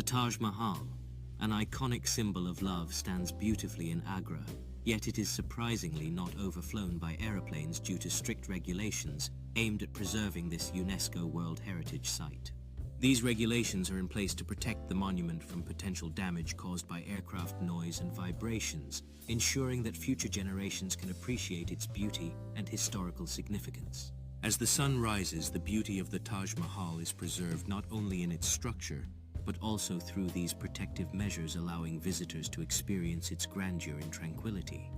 The Taj Mahal, an iconic symbol of love, stands beautifully in Agra, yet it is surprisingly not overflown by aeroplanes due to strict regulations aimed at preserving this UNESCO World Heritage Site. These regulations are in place to protect the monument from potential damage caused by aircraft noise and vibrations, ensuring that future generations can appreciate its beauty and historical significance. As the sun rises, the beauty of the Taj Mahal is preserved not only in its structure, but also through these protective measures, allowing visitors to experience its grandeur in tranquility.